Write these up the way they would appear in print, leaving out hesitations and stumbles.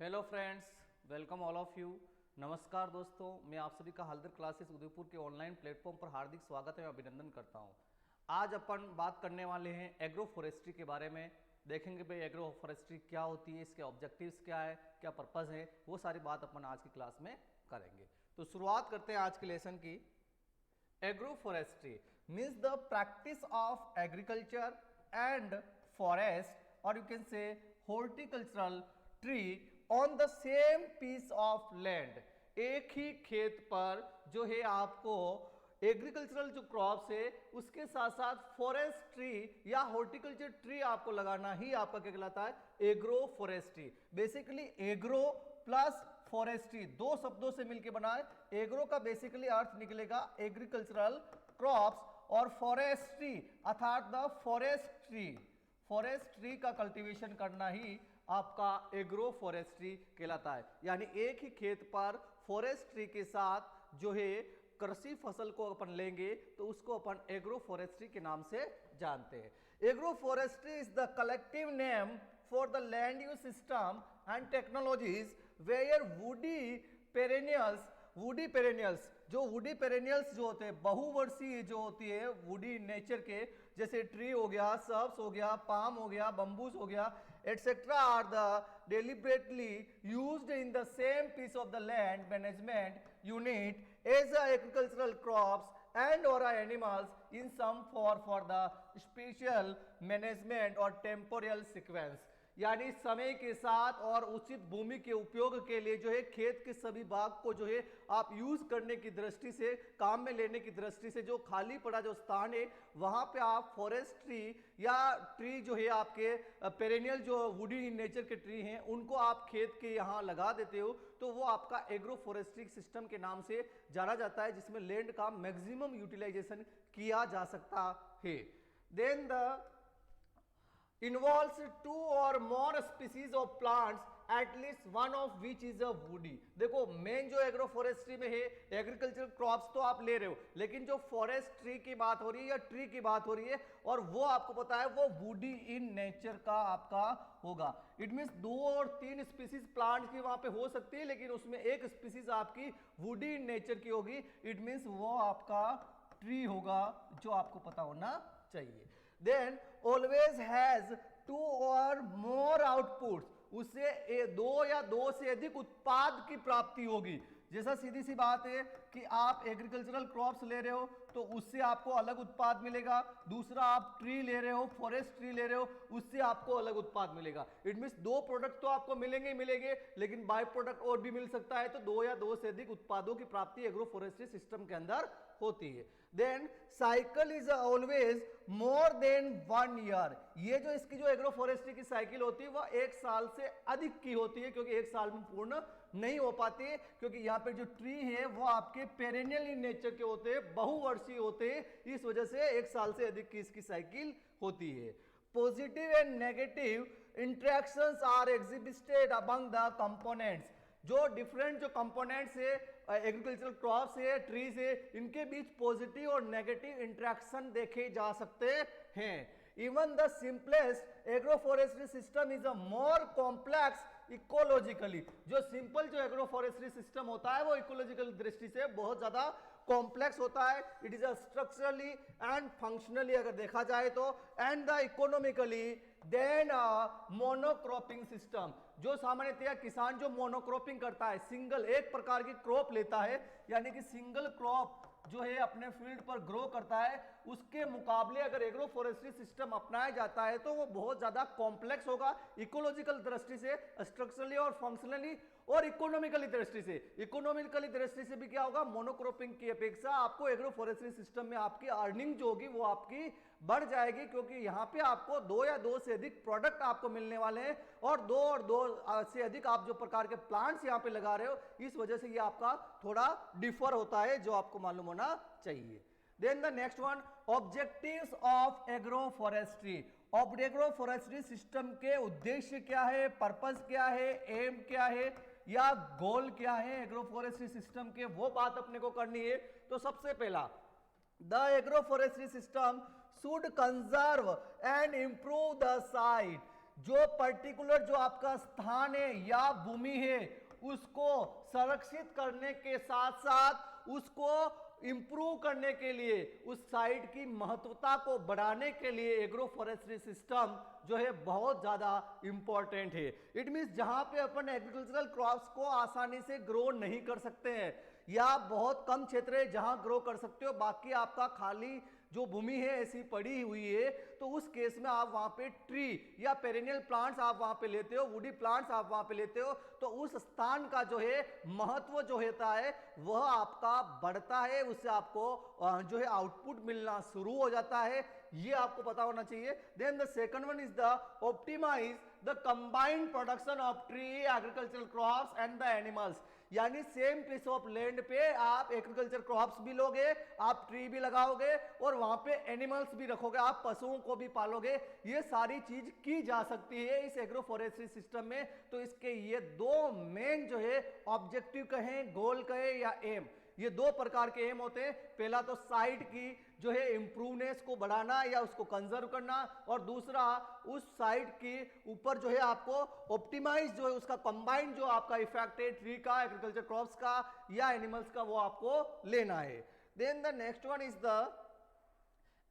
Hello friends, welcome all of you. नमस्कार दोस्तों, मैं आप सभी का हल्दर क्लासेस उदयपुर के ऑनलाइन प्लेटफॉर्म पर हार्दिक स्वागत है, अभिनंदन करता हूं। आज अपन बात करने वाले हैं एग्रो फॉरेस्ट्री के बारे में। देखेंगे भाई एग्रो फॉरेस्ट्री क्या होती है, इसके ऑब्जेक्टिव्स क्या है, क्या पर्पस है, वो सारी बात अपन आज की क्लास में करेंगे। तो शुरुआत करते हैं आज के लेसन की। Agro forestry means the practice of agriculture and forest और you can say horticultural tree on the same piece of land. एक ही खेत पर जो है आपको एग्रीकल्चरल जो क्रॉप्स है उसके साथ साथ फॉरेस्ट ट्री या हॉर्टिकल्चर ट्री आपको लगाना ही आपका क्या कहलाता है, agro forestry. Basically agro plus forestry दो शब्दों से मिलकर बना है। एग्रो का बेसिकली अर्थ निकलेगा एग्रीकल्चरल क्रॉप्स और फॉरेस्ट्री अर्थात the forest tree. Forest tree का कल्टीवेशन करना ही आपका एग्रो फॉरेस्ट्री कहलाता है। यानी एक ही खेत पर फॉरेस्ट ट्री के साथ जो है कृषि फसल को अपन लेंगे तो उसको अपन एग्रो फॉरेस्ट्री के नाम से जानते हैं। Agro forestry is the collective name for the land use system and technologies where woody perennials जो होते हैं, बहुवर्षीय जो होती है वुडी नेचर के, जैसे ट्री हो गया, सर्ब्स हो गया, पाम हो गया, बम्बूस हो गया, etcetera are the deliberately used in the same piece of the land management unit as a agricultural crops and or animals in some for the special management or temporal sequence. यानी समय के साथ और उचित भूमि के उपयोग के लिए जो है खेत के सभी भाग को जो है आप यूज करने की दृष्टि से, काम में लेने की दृष्टि से जो खाली पड़ा जो स्थान है वहां पे आप फॉरेस्ट ट्री या ट्री जो है आपके पेरेनियल जो वुडी इन नेचर के ट्री हैं उनको आप खेत के यहाँ लगा देते हो, तो वो आपका एग्रो फॉरेस्ट्री सिस्टम के नाम से जाना जाता है, जिसमें लैंड का मैक्सिमम यूटिलाइजेशन किया जा सकता है। Then the involves two or more species of plants at least one of which is a woody। देखो मेन जो एग्रो फॉरेस्ट्री में है एग्रीकल्चर क्रॉप्स तो आप ले रहे हो, लेकिन जो फॉरेस्ट ट्री की बात हो रही है या ट्री की बात हो रही है और वो आपको पता है वो वुडी इन नेचर का आपका होगा। इट मींस 2 और 3 स्पीसीज प्लांट की वहां पे हो सकती है, लेकिन उसमें एक स्पीसीज आपकी वुडी इन नेचर की होगी। इट मींस वो आपका ट्री होगा जो आपको पता होना चाहिए। Then always has 2 or more outputs, उससे 2 या 2 से अधिक उत्पाद की प्राप्ति होगी। जैसा सीधी सी बात है कि आप एग्रीकल्चरल क्रॉप्स ले रहे हो तो उससे आपको अलग उत्पाद मिलेगा, दूसरा आप ट्री ले रहे हो, फॉरेस्ट ट्री ले रहे हो, उससे आपको अलग उत्पाद मिलेगा। इट मींस 2 प्रोडक्ट तो आपको मिलेंगे ही मिलेंगे, लेकिन बाय प्रोडक्ट और भी मिल सकता है। तो 2 या 2 से अधिक उत्पादों की प्राप्ति एग्रो फॉरेस्ट्री सिस्टम के अंदर होती है। Then cycle is always more than 1 year. ये जो इसकी जो एग्रो फॉरेस्ट्री की साइकिल होती है वह 1 साल से अधिक की होती है, क्योंकि 1 साल में पूर्ण नहीं हो पाती है, क्योंकि यहाँ पे जो ट्री है वो आपके पेरेनियल इन नेचर के होते हैं, बहुवर्षीय होते हैं, इस वजह से 1 साल से अधिक की इसकी साइकिल होती है। Positive and negative interactions are exhibited among the components. जो डिफरेंट जो कंपोनेंट्स है एग्रीकल्चरल क्रॉप्स है, ट्रीज है, इनके बीच पॉजिटिव और नेगेटिव इंटरेक्शन देखे जा सकते हैं। Even the simplest agro forestry system is a more complex ecologically. जो सिंपल जो एग्रो फॉरेस्ट्री सिस्टम होता है वो इकोलॉजिकल दृष्टि से बहुत ज्यादा कॉम्प्लेक्स होता है। It is a structurally and functionally अगर देखा जाए तो, and the economically then monocropping system. जो सामान्यतया किसान जो मोनोक्रॉपिंग करता है, सिंगल एक प्रकार की क्रॉप लेता है, यानी कि सिंगल क्रॉप जो है अपने फील्ड पर ग्रो करता है, उसके मुकाबले अगर एग्रो फॉरेस्ट्री सिस्टम अपनाया जाता है तो वो बहुत ज्यादा कॉम्प्लेक्स होगा इकोलॉजिकल दृष्टि से, स्ट्रक्चरली और फंक्शनली और इकोनॉमिकली दृष्टि से। इकोनॉमिकली दृष्टि से भी क्या होगा, मोनोक्रॉपिंग की अपेक्षा आपको एग्रो फॉरेस्ट्री सिस्टम में आपकी अर्निंग जो होगी वो आपकी बढ़ जाएगी, क्योंकि यहां पे आपको 2 या 2 से अधिक प्रोडक्ट आपको मिलने वाले हैं और 2 से अधिक आप जो प्रकार के प्लांट्स यहां पे लगा रहे हो, इस वजह से ये आपका थोड़ा डिफर होता है, जो आपको मालूम होना चाहिए। Then the next one, objectives of agroforestry। अब एग्रो फॉरेस्ट्री सिस्टम के उद्देश्य क्या है, पर्पस क्या है, एम क्या है या गोल क्या है एग्रो फॉरेस्ट्री सिस्टम के, वो बात अपने को करनी है। तो सबसे पहला, the agro forestry system should conserve and improve the site. जो पर्टिकुलर जो आपका स्थान है या भूमि है उसको संरक्षित करने के साथ साथ उसको इंप्रूव करने के लिए, उस साइट की महत्वता को बढ़ाने के लिए एग्रो फॉरेस्ट्री सिस्टम जो है बहुत ज्यादा इंपॉर्टेंट है। इट मींस जहां पे अपन एग्रीकल्चरल क्रॉप्स को आसानी से ग्रो नहीं कर सकते हैं या बहुत कम क्षेत्र है जहां ग्रो कर सकते हो, बाकी आपका खाली जो भूमि है ऐसी पड़ी हुई है, तो उस केस में आप वहां पे ट्री या पेरेनियल प्लांट्स आप वहां पे लेते हो, वुडी प्लांट्स आप वहां पे लेते हो, तो उस स्थान का जो है महत्व जो होता है वह आपका बढ़ता है, उससे आपको जो है आउटपुट मिलना शुरू हो जाता है, ये आपको पता होना चाहिए। Then the second one is the optimize the combined production of tree, agricultural crops and the animals. यानी सेम पीस ऑफ लैंड पे आप एग्रीकल्चर क्रॉप्स भी लोगे, आप ट्री भी लगाओगे और वहां पे एनिमल्स भी रखोगे, आप पशुओं को भी पालोगे, ये सारी चीज की जा सकती है इस एग्रो फॉरेस्ट्री सिस्टम में। तो इसके ये दो मेन जो है ऑब्जेक्टिव कहें, गोल कहें या एम, ये दो प्रकार के एम होते हैं। पहला तो साइट की जो है इंप्रूवनेस को बढ़ाना या उसको कंजर्व करना, और दूसरा उस साइट के ऊपर जो है आपको ऑप्टिमाइज जो है उसका कंबाइंड जो आपका इफेक्ट है ट्री का, एग्रीकल्चर क्रॉप्स का या एनिमल्स का, वो आपको लेना है। Then the next one is the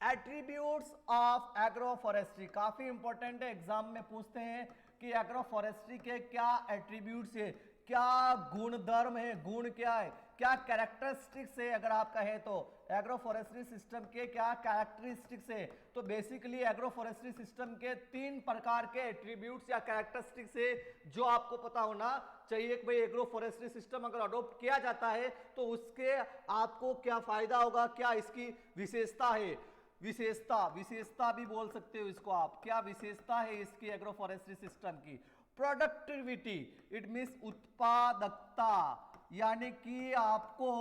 attributes of agro forestry. काफी इंपॉर्टेंट है, एग्जाम में पूछते हैं कि एग्रो फॉरेस्ट्री के क्या एट्रीब्यूट्स है, क्या गुणधर्म है, गुण क्या है, क्या कैरेक्टरिस्टिक्स है, अगर आप कहें तो एग्रो फॉरेस्ट्री सिस्टम के क्या कैरेक्टरिस्टिक्स है। तो बेसिकली एग्रो फॉरेस्ट्री सिस्टम के तीन प्रकार के एट्रीब्यूट्स या कैरेक्टरिस्टिक्स है जो आपको पता होना चाहिए कि भाई एग्रो फॉरेस्ट्री सिस्टम अगर अडॉप्ट किया जाता है तो उसके आपको क्या फायदा होगा, क्या इसकी विशेषता है। विशेषता भी बोल सकते हो इसको आप, क्या विशेषता है इसकी एग्रो फॉरेस्ट्री सिस्टम की। प्रोडक्टिविटी, इट मींस उत्पादकता, यानी कि आपको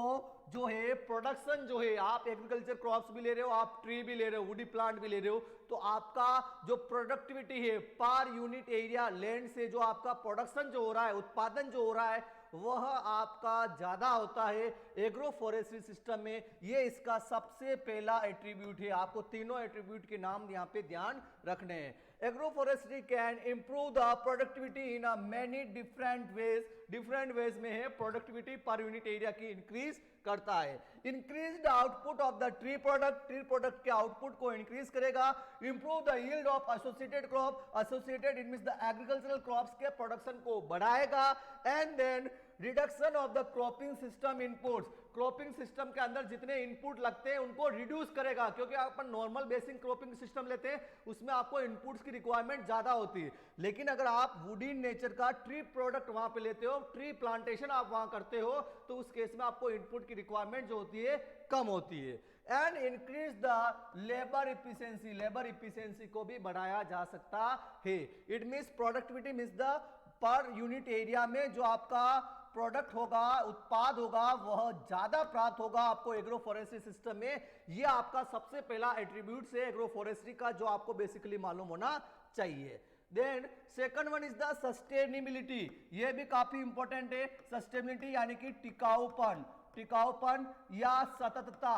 जो है प्रोडक्शन जो है, आप एग्रीकल्चर क्रॉप्स भी ले रहे हो, आप ट्री भी ले रहे हो, वुडी प्लांट भी ले रहे हो, तो आपका जो प्रोडक्टिविटी है पर यूनिट एरिया लैंड से जो आपका प्रोडक्शन जो हो रहा है, उत्पादन जो हो रहा है, वह आपका ज्यादा होता है एग्रो फॉरेस्ट्री सिस्टम में। ये इसका सबसे पहला एट्रीब्यूट है। आपको तीनों एट्रीब्यूट के नाम यहाँ पे ध्यान रखने हैं। Agro forestry can improve the productivity in a many different ways में है, प्रोडक्टिविटी पर यूनिट एरिया की इंक्रीज करता है। Increase the output of the tree product के आउटपुट को इंक्रीज करेगा। Improve the yield of associated crop, associated it means the agricultural crops के production को बढ़ाएगा। And then reduction of the cropping system inputs, cropping system के अंदर जितने input लगते हैं उनको रिड्यूस करेगा, क्योंकि अपन नॉर्मल बेसिक क्रॉपिंग सिस्टम लेते हैं उसमें आपको इनपुट्स की रिक्वायरमेंट ज्यादा होती है, लेकिन अगर आप वुडी नेचर का ट्री प्रोडक्ट वहां पे लेते हो, ट्री प्लांटेशन आप वहां करते हो, तो उस केस में आपको इनपुट की रिक्वायरमेंट जो होती है कम होती है। And increase the labour efficiency को भी बढ़ाया जा सकता है। It means productivity means the per unit area में जो आपका प्रोडक्ट होगा, उत्पाद होगा, वह ज्यादा प्राप्त होगा आपको एग्रो फॉरेस्ट्री सिस्टम में। यह आपका सबसे पहला एट्रीब्यूट है एग्रो फॉरेस्ट्री का जो आपको बेसिकली मालूम होना चाहिए। Then second one is the sustainability, यह भी काफी इंपॉर्टेंट है। सस्टेनेबिलिटी यानी कि टिकाऊपन या सततता,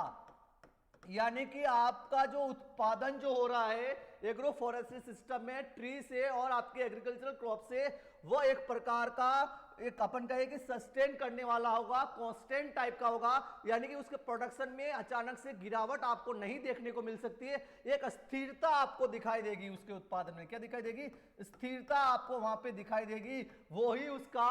यानी कि आपका जो उत्पादन जो हो रहा है एग्रो फॉरेस्ट्री सिस्टम में ट्री से और आपके एग्रीकल्चरल क्रॉप से, वो एक प्रकार का एक अपन कहे कि सस्टेन करने वाला होगा, कांस्टेंट टाइप का होगा, यानी कि उसके प्रोडक्शन में अचानक से गिरावट आपको नहीं देखने को मिल सकती है। एक स्थिरता आपको दिखाई देगी उसके उत्पादन में। क्या दिखाई देगी? स्थिरता आपको वहां पे दिखाई देगी, वो ही उसका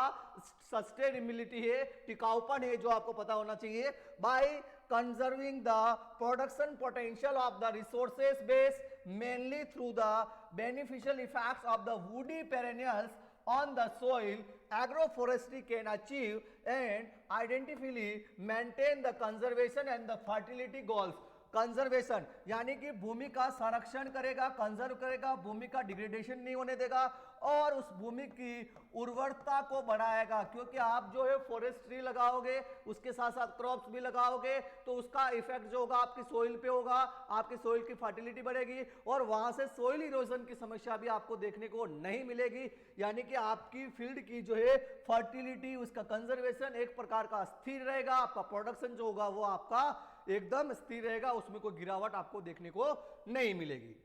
सस्टेनेबिलिटी है, टिकाऊपन है, जो आपको पता होना चाहिए। By conserving the production potential of the resources base mainly through the beneficial effects of the woody perennials on the soil, agroforestry can achieve and identically maintain the conservation and the fertility goals. Conservation यानी कि भूमि का संरक्षण करेगा, conserve करेगा, भूमि का degradation नहीं होने देगा और उस भूमि की उर्वरता को बढ़ाएगा, क्योंकि आप जो है फॉरेस्ट ट्री लगाओगे उसके साथ साथ क्रॉप्स भी लगाओगे तो उसका इफेक्ट जो होगा आपकी सोइल पे होगा, आपकी सोइल की फर्टिलिटी बढ़ेगी और वहां से सोइल इरोजन की समस्या भी आपको देखने को नहीं मिलेगी। यानी कि आपकी फील्ड की जो है फर्टिलिटी, उसका कंजर्वेशन एक प्रकार का स्थिर रहेगा, आपका प्रोडक्शन जो होगा वो आपका एकदम स्थिर रहेगा, उसमें कोई गिरावट आपको देखने को नहीं मिलेगी।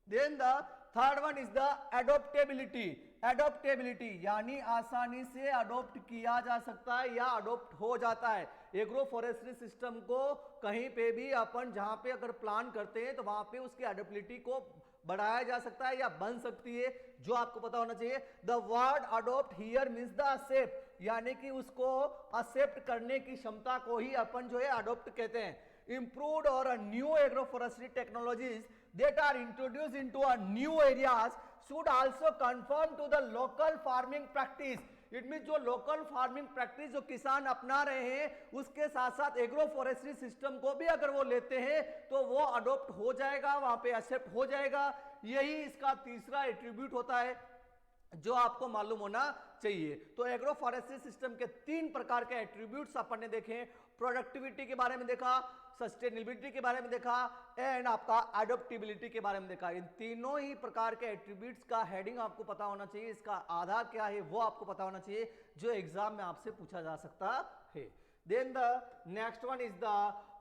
Then the third one is the adaptability. Adaptability यानी आसानी से अडोप्ट किया जा सकता है या अडोप्ट हो जाता है। एग्रो फॉरेस्ट्री सिस्टम को कहीं पे भी अपन जहां पे अगर प्लान करते हैं तो वहां पे उसकी एडोप्टेबिलिटी को बढ़ाया जा सकता है या बन सकती है, जो आपको पता होना चाहिए। The word adopt here means the accept, यानी कि उसको एक्सेप्ट करने की क्षमता को ही अपन जो है अडोप्ट कहते हैं। improved or a new agroforestry technologies that are introduced into a new areas should also conform to the local farming practice। It mean जो लोकल फार्मिंग प्रैक्टिस जो किसान अपना रहे हैं उसके साथ साथ एग्रो फॉरेस्ट्री सिस्टम को भी अगर वो लेते हैं तो वो अडोप्ट हो जाएगा, वहां पे एक्सेप्ट हो जाएगा। यही इसका तीसरा एट्रीब्यूट होता है जो आपको मालूम होना चाहिए। तो एग्रो फॉरेस्ट्री सिस्टम के 3 प्रकार के एट्रीब्यूट्स अपन ने देखे। प्रोडक्टिविटी के बारे में देखा, सस्टेनेबिलिटी के बारे में देखा एंड आपका एडोप्टेबिलिटी के बारे में देखा। इन तीनों ही प्रकार के एट्रीब्यूट्स का हेडिंग आपको पता होना चाहिए, इसका आधार क्या है वो आपको पता होना चाहिए, जो एग्जाम में आपसे पूछा जा सकता है। Then the next one is the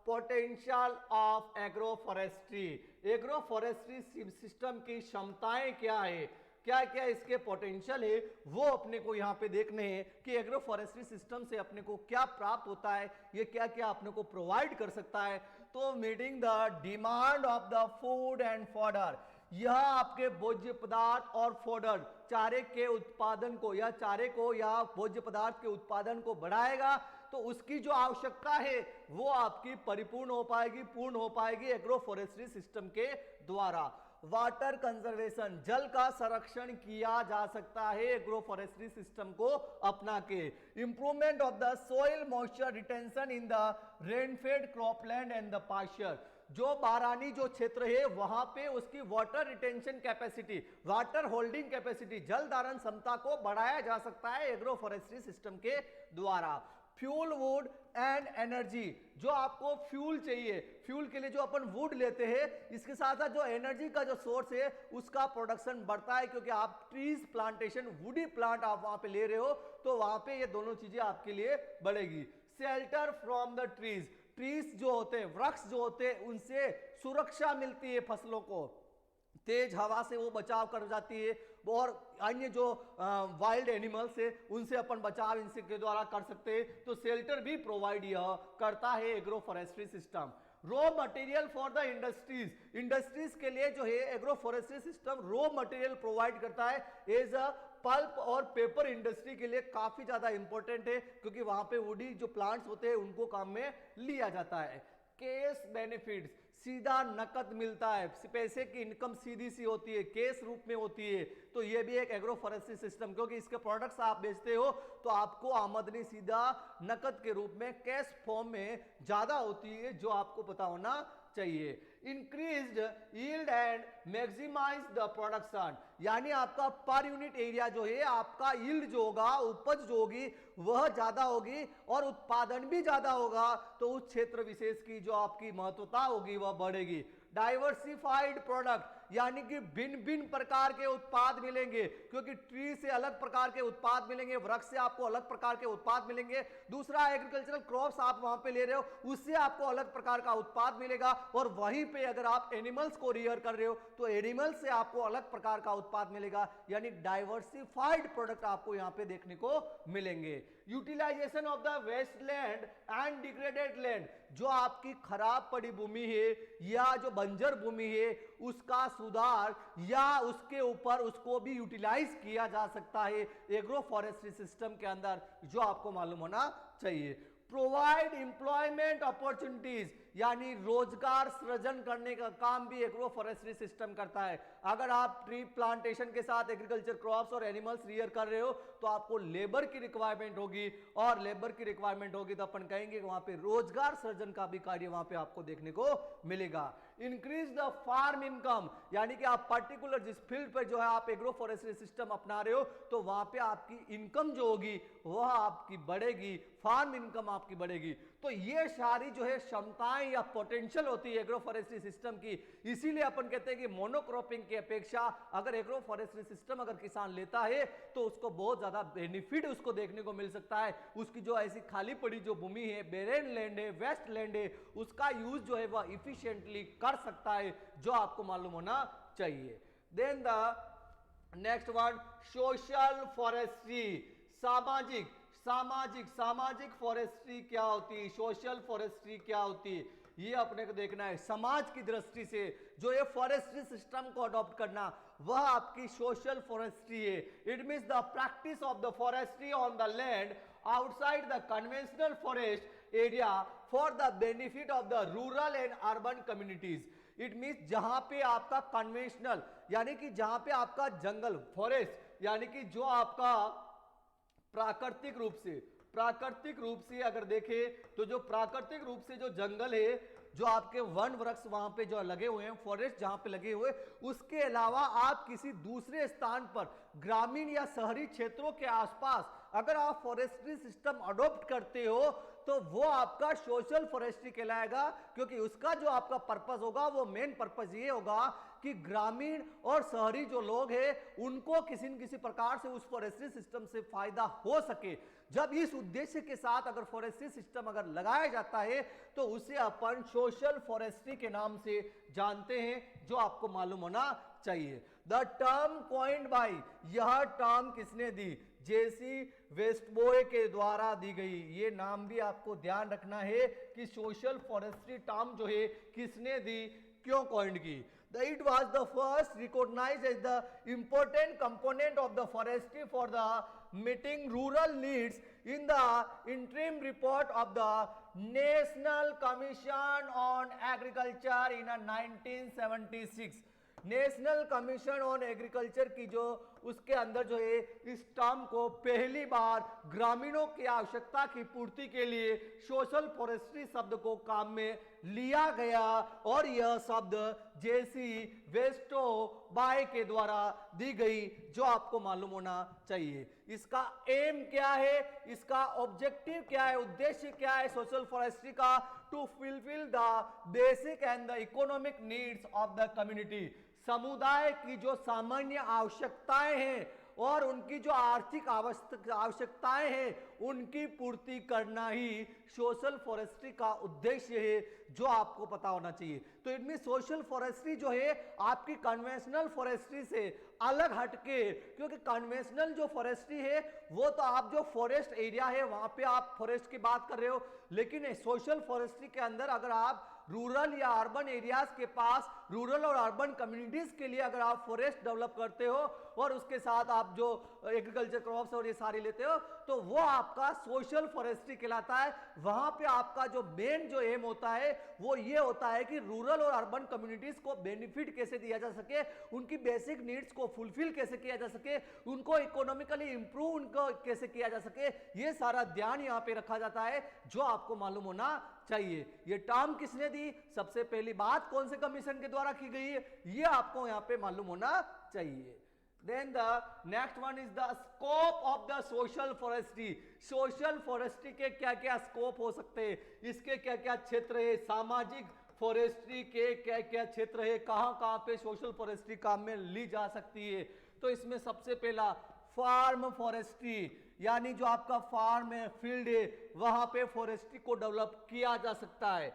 potential of agro forestry. Agro forestry system की क्षमताएं क्या है, क्या क्या इसके पोटेंशियल है, वो अपने को यहाँ पे देखने हैं कि एग्रो फॉरेस्ट्री सिस्टम से अपने को क्या प्राप्त होता है, ये क्या क्या अपने को प्रोवाइड कर सकता है। तो meeting the demand of the food and fodder, यह आपके भोज्य पदार्थ और फोडर चारे के उत्पादन को या चारे को या भोज्य पदार्थ के उत्पादन को बढ़ाएगा। तो उसकी जो आवश्यकता है वो आपकी परिपूर्ण हो पाएगी, पूर्ण हो पाएगी एग्रो फॉरेस्ट्री सिस्टम के द्वारा। वाटर कंजर्वेशन, जल का संरक्षण किया जा सकता है एग्रो फॉरेस्ट्री सिस्टम को अपना के। Improvement of the soil moisture retention in the rainfed cropland and the pasture, जो बारानी जो क्षेत्र है वहां पे उसकी water retention capacity, water holding capacity, जल धारण क्षमता को बढ़ाया जा सकता है एग्रो फॉरेस्ट्री सिस्टम के द्वारा। फ्यूल, वुड एंड एनर्जी, जो आपको फ्यूल चाहिए, फ्यूल के लिए जो अपन वुड लेते हैं, इसके साथ साथ जो एनर्जी का जो सोर्स है उसका प्रोडक्शन बढ़ता है, क्योंकि आप ट्रीज प्लांटेशन, वुडी प्लांट आप वहां पे ले रहे हो तो वहां पे ये दोनों चीजें आपके लिए बढ़ेगी। Shelter from the trees, trees जो होते हैं, वृक्ष जो होते हैं, उनसे सुरक्षा मिलती है फसलों को, तेज हवा से वो बचाव कर जाती है, और अन्य जो वाइल्ड एनिमल्स है उनसे अपन बचाव इनसे के द्वारा कर सकते हैं। तो शेल्टर भी प्रोवाइड यह करता है agro forestry system. Raw material for the industries, industries के लिए जो है agro forestry system raw material provide करता है। एज अ पल्प और पेपर इंडस्ट्री के लिए काफी ज्यादा इंपॉर्टेंट है, क्योंकि वहां पे वुडी जो प्लांट्स होते हैं उनको काम में लिया जाता है। केस बेनिफिट्स, सीधा नकद मिलता है, पैसे की इनकम सीधी सी होती है, केस रूप में होती है। तो ये भी एक एग्रो फॉरेस्ट्री सिस्टम, क्योंकि इसके प्रोडक्ट्स आप बेचते हो तो आपको आमदनी सीधा नकद के रूप में कैश फॉर्म में ज्यादा होती है, जो आपको पता होना चाहिए। Increased yield and maximize the production, यानी आपका पर यूनिट एरिया जो है, आपका यील्ड जो होगा, उपज जो होगी वह ज्यादा होगी और उत्पादन भी ज्यादा होगा, तो उस क्षेत्र विशेष की जो आपकी महत्वता होगी वह बढ़ेगी। डाइवर्सिफाइड प्रोडक्ट, यानी कि भिन्न भिन्न प्रकार के उत्पाद मिलेंगे, क्योंकि ट्री से अलग प्रकार के उत्पाद मिलेंगे, वृक्ष से आपको अलग प्रकार के उत्पाद मिलेंगे। दूसरा, एग्रीकल्चरल क्रॉप्स आप वहां पे ले रहे हो, उससे आपको अलग प्रकार का उत्पाद मिलेगा। और वहीं पे अगर आप एनिमल्स को रियर कर रहे हो तो एनिमल्स से आपको अलग प्रकार का उत्पाद मिलेगा, यानी डाइवर्सिफाइड प्रोडक्ट आपको यहां पे देखने को मिलेंगे। Utilization of the waste land and degraded land, जो आपकी खराब पड़ी भूमि है या जो बंजर भूमि है उसका सुधार या उसके ऊपर उसको भी यूटिलाइज किया जा सकता है एग्रो फॉरेस्ट्री सिस्टम के अंदर, जो आपको मालूम होना चाहिए। प्रोवाइड एम्प्लॉयमेंट अपॉर्चुनिटीज, यानी रोजगार सृजन करने का काम भी एग्रो फॉरेस्ट्री सिस्टम करता है। अगर आप ट्री प्लांटेशन के साथ एग्रीकल्चर क्रॉप्स और एनिमल्स रियर कर रहे हो तो आपको लेबर की रिक्वायरमेंट होगी, और लेबर की रिक्वायरमेंट होगी तो अपन कहेंगे वहां पे रोजगार सृजन का भी कार्य वहां पे आपको देखने को मिलेगा। इंक्रीज द फार्म इनकम, यानी कि आप पर्टिकुलर जिस फील्ड पर जो है आप एग्रो फॉरेस्ट्री सिस्टम अपना रहे हो तो वहां पे आपकी इनकम जो होगी वह आपकी बढ़ेगी, फार्म इनकम आपकी बढ़ेगी। तो ये सारी जो है क्षमताएं या पोटेंशियल होती है एग्रो फॉरेस्ट्री सिस्टम की। इसीलिए अपन कहते हैं कि मोनोक्रॉपिंग की अपेक्षा अगर एग्रो फॉरेस्ट्री सिस्टम अगर किसान लेता है तो उसको बहुत ज्यादा बेनिफिट उसको देखने को मिल सकता है। उसकी जो ऐसी खाली पड़ी जो भूमि है, बेरेन लैंड है, वेस्ट लैंड है, उसका यूज जो है वह इफिशिएंटली कर सकता है, जो आपको मालूम होना चाहिए। Then the next word social forestry, सामाजिक सामाजिक सामाजिक फॉरेस्ट्री क्या होती है, सोशल फॉरेस्ट्री क्या होती है, ये अपने को देखना है। समाज की दृष्टि से जो ये फॉरेस्ट्री सिस्टम को अडॉप्ट करना, वह आपकी सोशल फॉरेस्ट्री है। It means the practice of the forestry on the land outside the conventional forest area for the benefit of the rural and urban communities. It means जहां पे आपका conventional यानी कि जहां पे आपका जंगल फॉरेस्ट यानी कि जो आपका प्राकृतिक रूप से अगर देखें तो जो प्राकृतिक रूप से जो जंगल है, जो आपके वन वृक्ष वहां पे जो लगे हुए हैं, फॉरेस्ट जहां पे लगे हुए, उसके अलावा आप किसी दूसरे स्थान पर ग्रामीण या शहरी क्षेत्रों के आसपास अगर आप फॉरेस्ट्री सिस्टम अडॉप्ट करते हो तो वो आपका सोशल फॉरेस्ट्री कहलाएगा, क्योंकि उसका जो आपका पर्पस होगा वो मेन पर्पस ये होगा कि ग्रामीण और शहरी जो लोग हैं उनको किसी न किसी प्रकार से उस फॉरेस्ट्री सिस्टम से फायदा हो सके। जब इस उद्देश्य के साथ अगर फॉरेस्ट्री सिस्टम अगर लगाया जाता है तो उसे अपन सोशल फॉरेस्ट्री के नाम से जानते हैं, जो आपको मालूम होना चाहिए। द टर्म कॉइन्ड बाय, यह टर्म किसने दी, जेसी वेस्टबॉय के द्वारा दी गई। ये नाम भी आपको ध्यान रखना है कि सोशल फॉरेस्ट्री टर्म जो है किसने दी, क्यों कॉइन्ड की। It was the first recognized as the important component of the forestry for the meeting rural needs in the interim report of the National Commission on Agriculture in 1976। National commission on agriculture की जो उसके अंदर जो है इस term को पहली बार ग्रामीणों की आवश्यकता की पूर्ति के लिए सोशल फॉरेस्ट्री शब्द को काम में लिया गया, और यह शब्द जेसी वेस्टो बाय के द्वारा दी गई, जो आपको मालूम होना चाहिए। इसका एम क्या है, इसका ऑब्जेक्टिव क्या है, उद्देश्य क्या है सोशल फॉरेस्ट्री का, to fulfil the basic and the economic needs of the community. समुदाय की जो सामान्य आवश्यकताएं हैं और उनकी जो आर्थिक आवश्यकताएं हैं उनकी पूर्ति करना ही सोशल फॉरेस्ट्री का उद्देश्य है, जो आपको पता होना चाहिए। तो इनमें सोशल फॉरेस्ट्री जो है आपकी कन्वेंशनल फॉरेस्ट्री से अलग हटके, क्योंकि कन्वेंशनल जो फॉरेस्ट्री है वो तो आप जो फॉरेस्ट एरिया है वहां पे आप फॉरेस्ट की बात कर रहे हो, लेकिन सोशल फॉरेस्ट्री के अंदर अगर आप रूरल या अर्बन एरियाज के पास रूरल और अर्बन कम्युनिटीज के लिए अगर आप फॉरेस्ट डेवलप करते हो और उसके साथ आप जो एग्रीकल्चर क्रॉप्स और ये सारी लेते हो तो वो आपका सोशल फॉरेस्ट्री कहलाता है। वहां पे आपका जो मेन जो एम होता है वो ये होता है कि रूरल और अर्बन कम्युनिटीज को बेनिफिट कैसे दिया जा सके, उनकी बेसिक नीड्स को फुलफिल कैसे किया जा सके, उनको इकोनॉमिकली इंप्रूव उनको कैसे किया जा सके, ये सारा ध्यान यहाँ पे रखा जाता है, जो आपको मालूम होना चाहिए। ये टर्म किसने दी, सबसे पहली बात कौन से कमीशन के द्वारा की गई है, ये आपको यहाँ पे मालूम होना चाहिए। Then the next one is the scope of the social forestry। Social forestry के क्या क्या स्कोप हो सकते हैं, इसके क्या क्या क्षेत्र है, सामाजिक फॉरेस्ट्री के क्या क्या क्षेत्र है, कहां कहां पे सोशल फॉरेस्ट्री काम में ली जा सकती है। तो इसमें सबसे पहला फार्म फॉरेस्ट्री, यानी जो आपका फार्म है, फील्ड है, वहां पे फॉरेस्ट्री को डेवलप किया जा सकता है।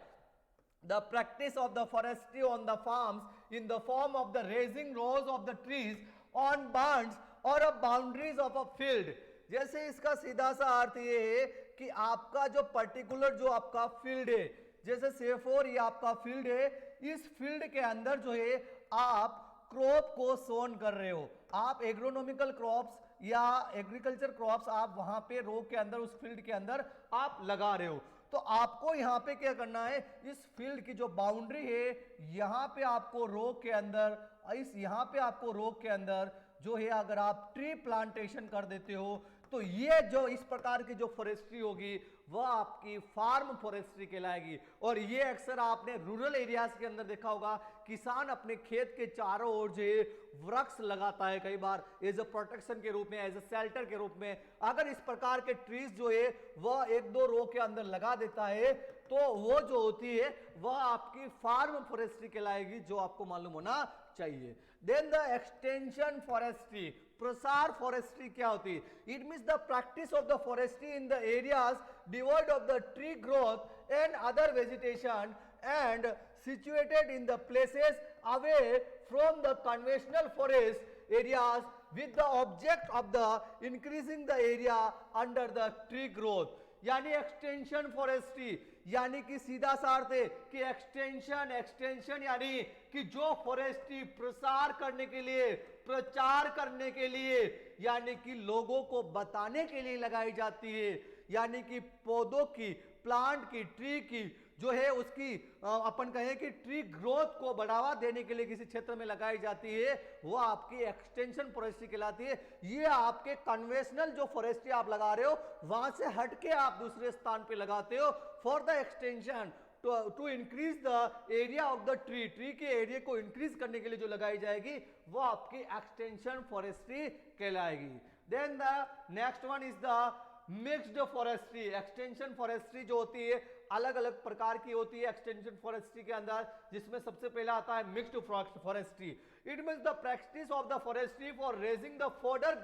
The practice of the forestry on the farms in the form of the raising rows of the trees on bands or a boundaries of a field। जैसे इसका सीधा सा अर्थ ये है कि आपका जो पर्टिकुलर जो आपका फील्ड है, जैसे सेफोर ये आपका फील्ड है, इस फील्ड के अंदर जो है आप क्रॉप को सोन कर रहे हो, आप एग्रोनॉमिकल क्रॉप्स या एग्रीकल्चर क्रॉप्स आप वहां पे रो के अंदर उस फील्ड के अंदर आप लगा रहे हो। तो आपको यहाँ पे क्या करना है, इस फील्ड की जो बाउंड्री है यहाँ पे आपको रो के अंदर, इस यहाँ पे आपको रो के अंदर जो है अगर आप ट्री प्लांटेशन कर देते हो तो ये जो इस प्रकार की जो फॉरेस्ट्री होगी वह आपकी फार्म फॉरेस्ट्री कहलाएगी। और ये अक्सर आपने रूरल एरियाज के अंदर देखा होगा, किसान अपने खेत के चारों ओर जो है वृक्ष लगाता है, कई बार एज अ प्रोटेक्शन के रूप में, एज अ शेल्टर के रूप में। अगर इस प्रकार के ट्रीज जो है वह एक दो रो के अंदर लगा देता है तो वो जो होती है वह आपकी फार्म फॉरेस्ट्री कहलाएगी, जो आपको मालूम होना चाहिए। देन द एक्सटेंशन फॉरेस्ट्री, प्रसार फॉरेस्ट्री क्या होती है, it means the practice of the forestry in the areas devoid of the tree growth and other vegetation and situated in the places away from the conventional forest areas with the object of the increasing the area under the tree growth. यानी extension forestry, यानी कि सीधा सा अर्थ है कि extension यानी कि जो फॉरेस्ट्री प्रसार करने के लिए, प्रचार करने के लिए, यानी कि लोगों को बताने के लिए लगाई जाती है, यानी कि पौधों की, प्लांट की, ट्री की जो है उसकी अपन कहें कि ट्री ग्रोथ को बढ़ावा देने के लिए किसी क्षेत्र में लगाई जाती है, वो आपकी एक्सटेंशन फॉरेस्ट्री कहलाती है। ये आपके कन्वेंशनल जो फॉरेस्ट्री आप लगा रहे हो वहां से हटके आप दूसरे स्थान पे लगाते हो for the extension, to increase the area of the tree, tree के एरिया को इंक्रीज करने के लिए जो लगाई जाएगी वो आपकी एक्सटेंशन फॉरेस्ट्री कहलाएगी। Then the next one is the mixed forestry. Extension forestry जो होती है अलग अलग प्रकार की होती है एक्सटेंशन फॉरेस्ट्री के अंदर, जिसमें सबसे पहला आता है mixed forestry. It means the practice of the forestry for raising the fodder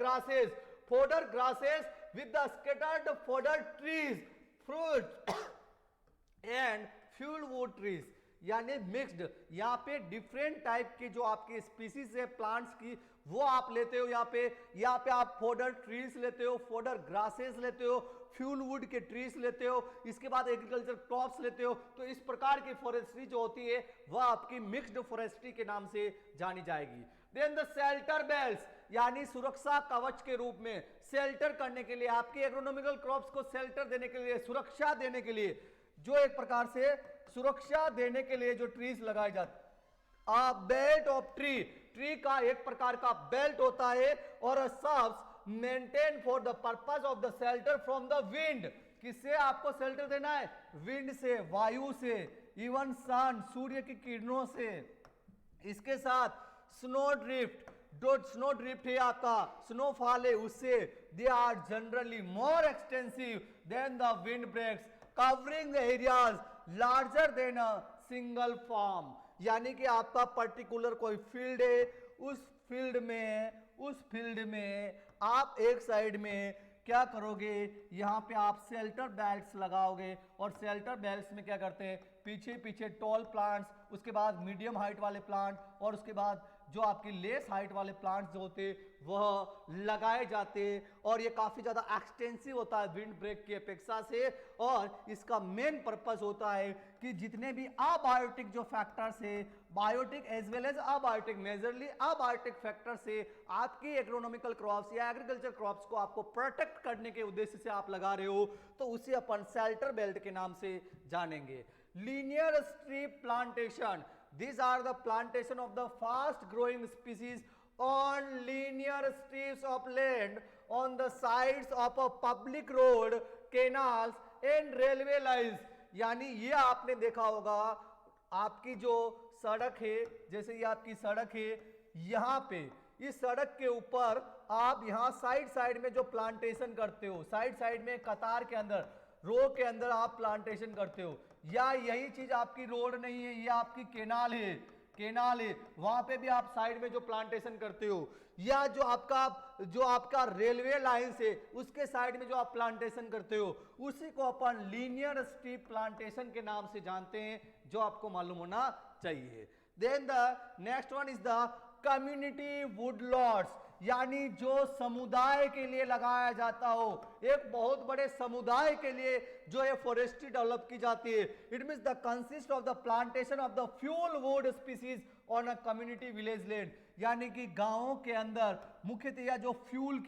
grasses with the scattered fodder trees, fruits and fuel wood trees, यानी मिक्स्ड। यहाँ पे डिफरेंट टाइप के जो आपके स्पीसीज है प्लांट्स की वो आप लेते हो। यहाँ पे आप फोडर ट्रीज लेते हो, फोडर ग्रासेस लेते हो, फ्यूल वुड के ट्रीज लेते हो, इसके बाद एग्रीकल्चर क्रॉप्स लेते हो। तो इस प्रकार की फॉरेस्ट्री जो होती है वह आपकी मिक्स्ड फॉरेस्ट्री के नाम से जानी जाएगी। देन द शेल्टर बेल्ट्स, यानी सुरक्षा कवच के रूप में शेल्टर करने के लिए, आपके एग्रोनॉमिकल क्रॉप्स को शेल्टर देने के लिए, सुरक्षा देने के लिए, जो एक प्रकार से सुरक्षा देने के लिए जो ट्रीज लगाए जाते, अ बेल्ट ऑफ ट्री का एक प्रकार का बेल्ट होता है, और serves maintain for the purpose of the shelter from the wind. किससे आपको शेल्टर देना है? विंड से, वायु से, इवन सन, सूर्य की किरणों से। इसके साथ स्नो ड्रिफ्ट, जो स्नो ड्रिफ्ट है आपका, स्नोफॉल है, उससे they are generally more extensive than the wind breaks, covering areas larger than a single farm. यानी कि आपका पर्टिकुलर कोई फील्ड है, उस फील्ड में आप एक साइड में क्या करोगे, यहाँ पे आप शेल्टर बेल्ट्स लगाओगे, और शेल्टर बेल्ट्स में क्या करते हैं, पीछे टॉल प्लांट्स, उसके बाद मीडियम हाइट वाले प्लांट, और उसके बाद जो आपकी लेस हाइट वाले प्लांट्स जो होते वह लगाए जाते हैं। और ये काफी ज्यादा एक्सटेंसिव होता है विंड ब्रेक की अपेक्षा से, और इसका मेन पर्पस होता है कि जितने भी अबायोटिक जो फैक्टर्स है, biotic as well as abiotic, majorly abiotic factor से आपकी एग्रोनॉमिकल क्रॉप्स या एग्रीकल्चर क्रॉप्स को आपको प्रोटेक्ट करने के उद्देश्य से आप लगा रहे हो, तो उसे अपन शेल्टर बेल्ट के नाम से जानेंगे। Linear strip plantation, these are the plantation of the fast growing species on linear strips of land on the sides of a public road, canals and railway lines। यानी ये आपने देखा होगा, आपकी जो सड़क है, जैसे ये आपकी सड़क है, यहाँ पे इस सड़क के ऊपर आप यहाँ साइड में जो प्लांटेशन करते हो, साइड में कतार के अंदर, रो के अंदर आप प्लांटेशन करते हो, या यही चीज आपकी रोड नहीं है, ये आपकी केनाल है, वहां पे भी आप साइड में जो प्लांटेशन करते हो, या जो आपका रेलवे लाइन से उसके साइड में जो आप प्लांटेशन करते हो, उसी को अपन लीनियर स्ट्रिप प्लांटेशन के नाम से जानते हैं, जो आपको मालूम होना चाहिए। Then the next one is the community wood lots, यानी जो समुदाय के लिए लगाया जाता हो, एक बहुत बड़े समुदाय के लिए जो है फॉरेस्ट्री डेवलप की जाती है। It means the consist of the plantation of the fuel wood species on a community village land, यानी कि गांवों के अंदर मुख्यतया जो फ्यूल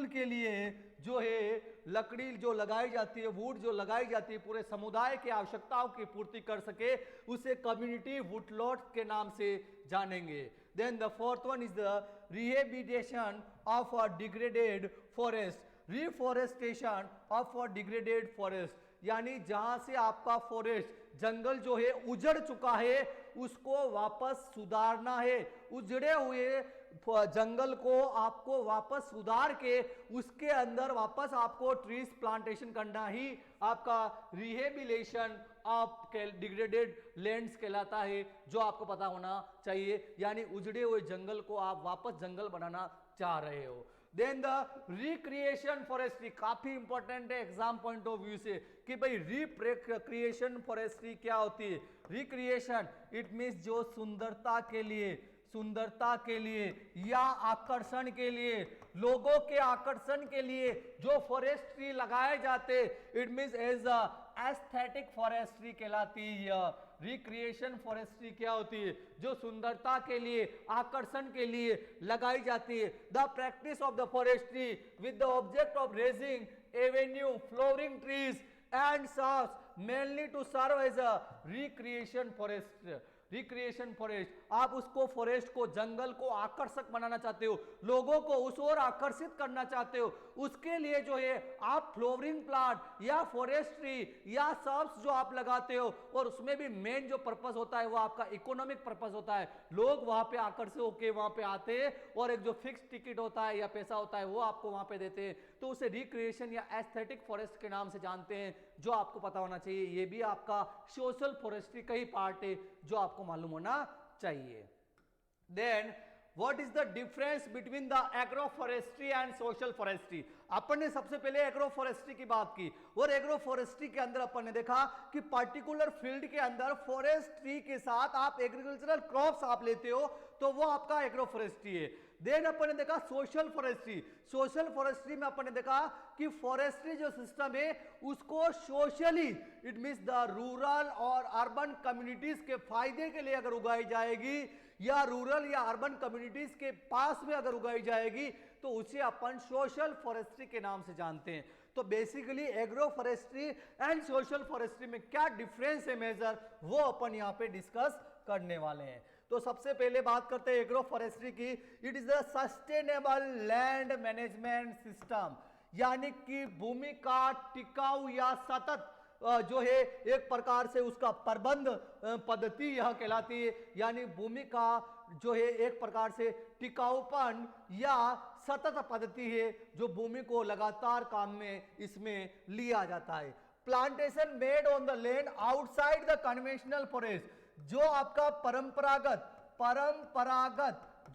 के लिए जो है लकड़ी जो लगाई जाती है, वुड जो लगाई जाती है, पूरे समुदाय की आवश्यकताओं की पूर्ति कर सके, उसे कम्युनिटी वुड लॉट के नाम से जानेंगे। Then the fourth one is the rehabilitation of a degraded forest, reforestation of a degraded forest, यानी जहां से आपका फॉरेस्ट, जंगल जो है उजड़ चुका है, उसको वापस सुधारना है। उजड़े हुए जंगल को आपको वापस सुधार के उसके अंदर वापस आपको ट्रीज प्लांटेशन करना ही आपका रिहेबिलेशन ऑफ डिग्रेडेड लैंड्स कहलाता है, जो आपको पता होना चाहिए। यानी उजड़े हुए जंगल को आप वापस जंगल बनाना चाह रहे हो। देन द रिक्रिएशन फॉरेस्ट्री, काफी इंपॉर्टेंट है एग्जाम पॉइंट ऑफ व्यू से कि भाई रिक्रिएशन फॉरेस्ट्री क्या होती है। रिक्रिएशन इट मींस जो सुंदरता के लिए या आकर्षण के लिए, लोगों के आकर्षण के लिए जो फॉरेस्ट्री लगाए जाते, it means as a aesthetic forestry कहलाती है। रिक्रिएशन फॉरेस्ट्री क्या होती है, जो सुंदरता के लिए, आकर्षण के लिए लगाई जाती है। The practice of the forestry with the object of raising Avenue flooring trees and shrubs mainly to serve as a recreation forest। Recreation forest, आप उसको फॉरेस्ट को, जंगल को आकर्षक बनाना चाहते हो, लोगों को उस ओर आकर्षित करना चाहते हो, उसके लिए जो है आप फ्लोवरिंग प्लांट या फॉरेस्ट्री या सर्ब्स जो आप लगाते हो, और उसमें भी मेन जो पर्पस होता है वो आपका इकोनॉमिक पर्पस होता है। लोग वहां पे आकर्षित होकर वहां पे आते हैं और एक जो फिक्स टिकट होता है या पैसा होता है वो आपको वहां पे देते हैं, तो उसे रिक्रिएशन या एस्थेटिक फॉरेस्ट के नाम से जानते हैं, जो आपको पता होना चाहिए। ये भी आपका सोशल फॉरेस्ट्री का ही पार्ट है जो आपको मालूम होना चाहिए। Then what is the difference between the agro forestry and social forestry. अपन ने सबसे पहले एग्रो फॉरेस्ट्री की बात की, और एग्रो फॉरेस्ट्री के अंदर अपन ने देखा कि पर्टिकुलर फील्ड के अंदर फॉरेस्ट्री के साथ आप एग्रीकल्चरल क्रॉप्स आप लेते हो तो वो आपका एग्रो फॉरेस्ट्री है। देन अपन ने देखा सोशल फॉरेस्ट्री। सोशल फॉरेस्ट्री में अपन ने देखा कि फॉरेस्ट्री जो सिस्टम है उसको socially, it means the rural और अर्बन कम्युनिटीज के फायदे के लिए अगर उगाई जाएगी, या रूरल या अर्बन कम्युनिटीज के पास में अगर उगाई जाएगी, तो उसे अपन सोशल फॉरेस्ट्री के नाम से जानते हैं। तो basically agro forestry and social forestry में क्या डिफरेंस है मेजर, वो अपन यहां पे डिस्कस करने वाले हैं। तो सबसे पहले बात करते हैं एग्रो फॉरेस्ट्री की। It is the sustainable land management system, यानी कि भूमि का टिकाऊ या सतत जो है एक प्रकार से उसका प्रबंध पद्धति यह कहलाती है, यानी भूमि का जो है एक प्रकार से टिकाऊपन या सतत पद्धति है जो भूमि को लगातार काम में इसमें लिया जाता है। Plantation made on the land outside the conventional forest, जो आपका परंपरागत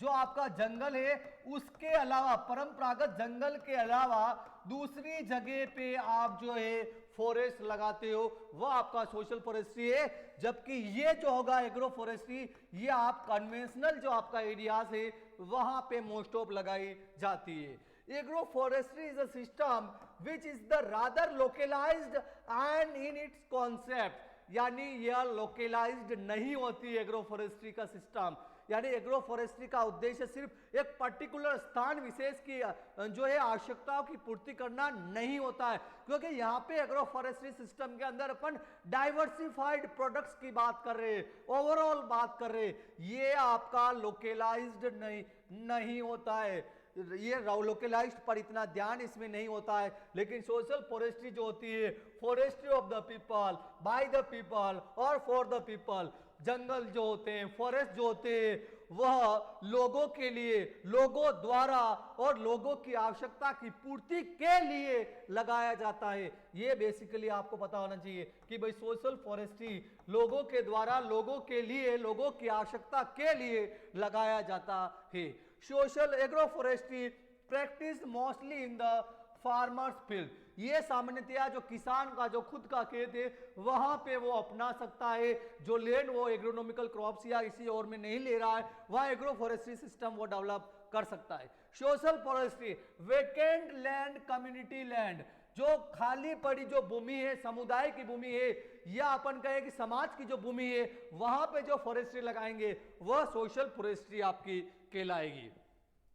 जो आपका जंगल है उसके अलावा, परंपरागत जंगल के अलावा दूसरी जगह पे आप जो है फॉरेस्ट लगाते हो, वो आपका सोशल फॉरेस्ट्री है। जबकि ये जो होगा एग्रो फॉरेस्ट्री, ये आप कन्वेंशनल जो आपका एरियाज है वहां पे मोस्ट ऑफ लगाई जाती है। Agro forestry is a system which is the rather localized and in its concept, यानी यह लोकलाइज्ड नहीं होती एग्रो फॉरेस्ट्री का सिस्टम। यानी एग्रो फॉरेस्ट्री का उद्देश्य सिर्फ एक पर्टिकुलर स्थान विशेष की जो है आवश्यकताओं की पूर्ति करना नहीं होता है, क्योंकि यहाँ पे एग्रो फॉरेस्ट्री सिस्टम के अंदर अपन डाइवर्सिफाइड प्रोडक्ट्स की बात कर रहे हैं, ओवरऑल बात कर रहे हैं। ये आपका लोकलाइज्ड नहीं होता है, ये लोकलाइज्ड पर इतना ध्यान इसमें नहीं होता है। लेकिन सोशल फॉरेस्ट्री जो होती है, forestry of the people, by the people और फॉर द पीपल, जंगल जो होते हैं, फॉरेस्ट जो होते हैं, वह लोगों के लिए, लोगों द्वारा और लोगों की आवश्यकता की पूर्ति के लिए लगाया जाता है। ये बेसिकली आपको पता होना चाहिए कि भाई सोशल फॉरेस्ट्री लोगों के द्वारा, लोगों के लिए, लोगों की आवश्यकता के लिए लगाया जाता है। Social agro forestry practice mostly in the farmers field, ये सामान्यतया जो किसान का जो खुद का खेत है वहां पे वो अपना सकता है। जो लैंड वो एग्रोनॉमिकल क्रॉप्स या इसी और में नहीं ले रहा है, वह एग्रो फॉरेस्ट्री सिस्टम वो डेवलप कर सकता है। Social forestry vacant land, community land, जो खाली पड़ी जो भूमि है, समुदाय की भूमि है, या अपन कहें कि समाज की जो भूमि है, वहां पे जो फॉरेस्ट्री लगाएंगे वह सोशल फॉरेस्ट्री आपकी कहलाएगी।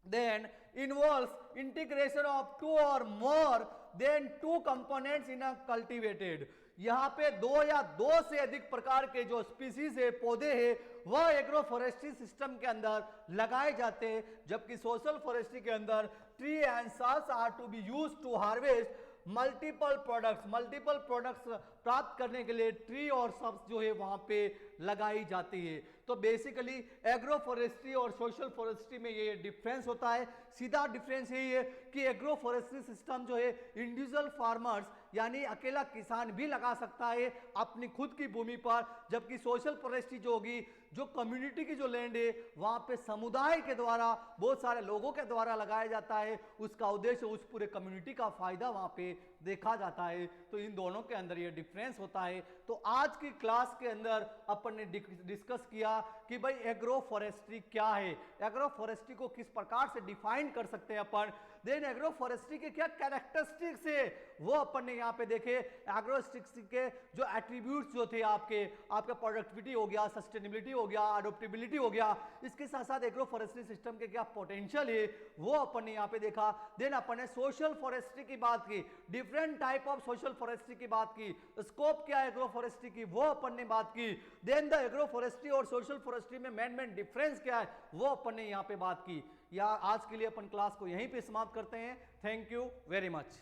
Then involves integration of two or more than two components in a cultivated, यहाँ पे दो या दो से अधिक प्रकार के जो स्पीसीज है, पौधे हैं, वह एग्रो फॉरेस्ट्री सिस्टम के अंदर लगाए जाते हैं। जबकि सोशल फॉरेस्ट्री के अंदर tree and shrubs are to be used to harvest multiple products प्राप्त करने के लिए ट्री और सब्स जो है वहां पे लगाई जाती है। तो बेसिकली एग्रो फॉरेस्ट्री और सोशल फॉरेस्ट्री में ये डिफरेंस होता है। सीधा डिफरेंस यही है कि एग्रो फॉरेस्ट्री सिस्टम जो है इंडिविजुअल फार्मर्स यानी अकेला किसान भी लगा सकता है अपनी खुद की भूमि पर, जबकि सोशल फॉरेस्ट्री जो होगी जो कम्युनिटी की जो लैंड है वहां पे समुदाय के द्वारा बहुत सारे लोगों के द्वारा लगाया जाता है। उसका उद्देश्य उस पूरे कम्युनिटी का फायदा वहां पे देखा जाता है। तो इन दोनों के अंदर ये डिफरेंस होता है। तो आज की क्लास के अंदर अपन ने डिस्कस किया कि भाई एग्रो फॉरेस्ट्री क्या है, एग्रो फॉरेस्ट्री को किस प्रकार से डिफाइन कर सकते हैं अपन, देन एग्रो फॉरेस्ट्री के क्या कैरेक्टरिस्टिक्स है वो अपन ने यहाँ पे देखे। एग्रो फॉरेस्ट्री के जो एट्रीब्यूट्स जो थे आपके प्रोडक्टिविटी हो गया, सस्टेनेबिलिटी हो गया, अडोप्टेबिलिटी हो गया, इसके साथ साथ एग्रो फॉरेस्ट्री सिस्टम के क्या पोटेंशियल है वो अपन ने यहाँ पे देखा। देन अपन ने सोशल फॉरेस्ट्री की बात की, different type of social forestry की बात की, स्कोप क्या है एग्रो फॉरेस्ट्री की वो अपन ने बात की। देन द एग्रो फॉरेस्ट्री और सोशल फॉरेस्ट्री में मेन डिफरेंस क्या है वो अपन ने यहाँ पे बात की। या आज के लिए अपन क्लास को यहीं पे समाप्त करते हैं। Thank you very much.